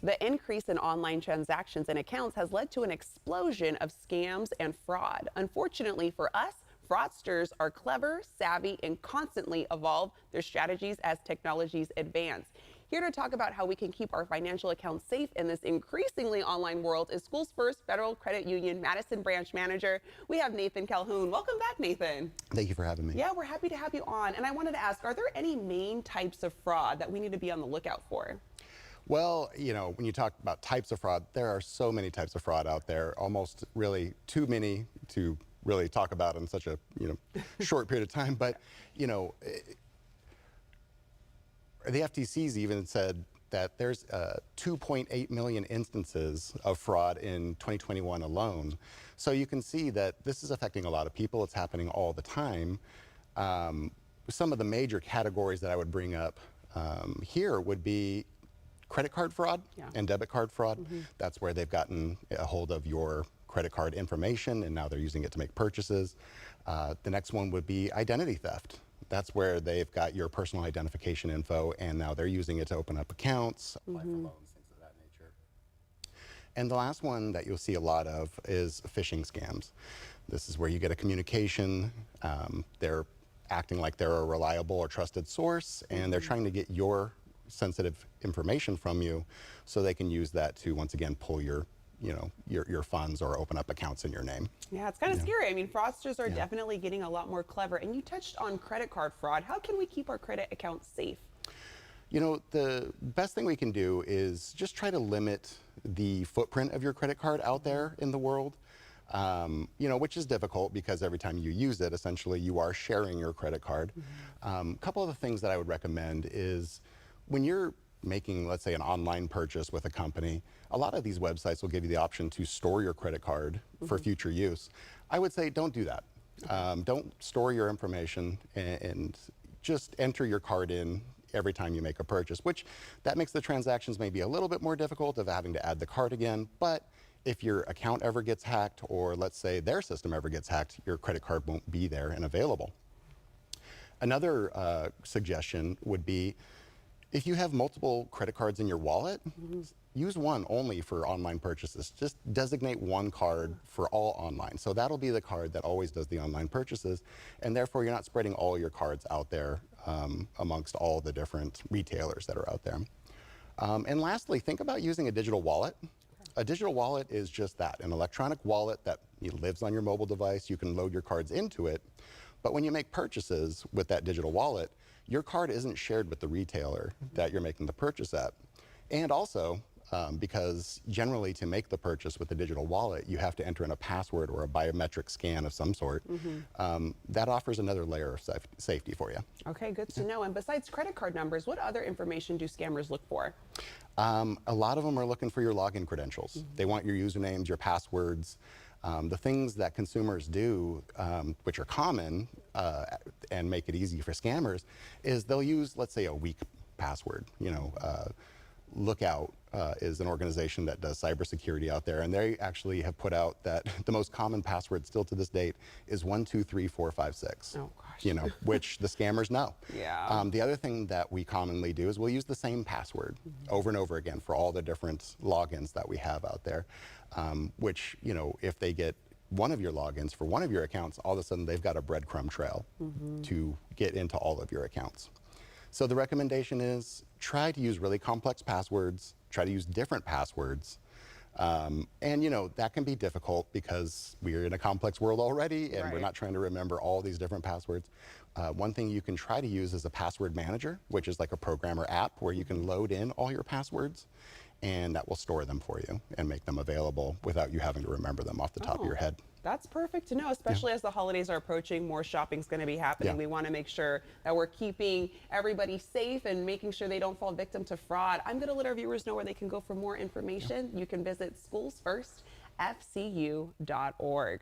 The increase in online transactions and accounts has led to an explosion of scams and fraud. Unfortunately for us, fraudsters are clever, savvy, and constantly evolve their strategies as technologies advance. Here to talk about how we can keep our financial accounts safe in this increasingly online world is SchoolsFirst Federal Credit Union Madison Branch Manager. We have Nathan Calhoun. Welcome back, Nathan. Thank you for having me. Yeah, we're happy to have you on. And I wanted to ask, are there any main types of fraud that we need to be on the lookout for? Well, when you talk about types of fraud, there are so many types of fraud out there, almost really too many to really talk about in such a short period of time. But the FTC's even said that there's 2.8 million instances of fraud in 2021 alone. So you can see that this is affecting a lot of people. It's happening all the time. Some of the major categories that I would bring up here would be credit card fraud and debit card fraud. That's where they've gotten a hold of your credit card information and now they're using it to make purchases. The next one would be identity theft. That's where they've got your personal identification info and now they're using it to open up accounts, apply for loans, things of that nature. And the last one that you'll see a lot of is phishing scams. This is where you get a communication, they're acting like they're a reliable or trusted source and they're trying to get your sensitive information from you so they can use that to once again pull your funds or open up accounts in your name. Yeah, it's kind of scary. I mean, fraudsters are definitely getting a lot more clever. And you touched on credit card fraud. How can we keep our credit accounts safe? The best thing we can do is just try to limit the footprint of your credit card out there in the world, which is difficult because every time you use it, essentially you are sharing your credit card. A couple of the things that I would recommend is when you're making, let's say, an online purchase with a company, a lot of these websites will give you the option to store your credit card for future use. I would say don't do that. Don't store your information and just enter your card in every time you make a purchase, which that makes the transactions maybe a little bit more difficult of having to add the card again. But if your account ever gets hacked or let's say their system ever gets hacked, your credit card won't be there and available. Another suggestion would be if you have multiple credit cards in your wallet, use one only for online purchases. Just designate one card for all online. So that'll be the card that always does the online purchases, and therefore you're not spreading all your cards out there amongst all the different retailers that are out there. And lastly, think about using a digital wallet. A digital wallet is just that, an electronic wallet that lives on your mobile device. You can load your cards into it, but when you make purchases with that digital wallet, your card isn't shared with the retailer that you're making the purchase at. And also, because generally to make the purchase with a digital wallet, you have to enter in a password or a biometric scan of some sort. That offers another layer of safety for you. Okay, good to know. And besides credit card numbers, what other information do scammers look for? A lot of them are looking for your login credentials. They want your usernames, your passwords. The things that consumers do, which are common and make it easy for scammers, is they'll use, let's say, a weak password. Lookout is an organization that does cybersecurity out there, and they actually have put out that the most common password still to this date is 123456. Oh gosh. Which the scammers know. Yeah. The other thing that we commonly do is we'll use the same password over and over again for all the different logins that we have out there, which if they get one of your logins for one of your accounts, all of a sudden they've got a breadcrumb trail to get into all of your accounts. So the recommendation is try to use really complex passwords, try to use different passwords. And that can be difficult because we're in a complex world already and we're not trying to remember all these different passwords. One thing you can try to use is a password manager, which is like a program or app where you can load in all your passwords and that will store them for you and make them available without you having to remember them off the top of your head. That's perfect to know, especially as the holidays are approaching, more shopping's going to be happening. We want to make sure that we're keeping everybody safe and making sure they don't fall victim to fraud. I'm going to let our viewers know where they can go for more information. You can visit SchoolsFirst FCU.org.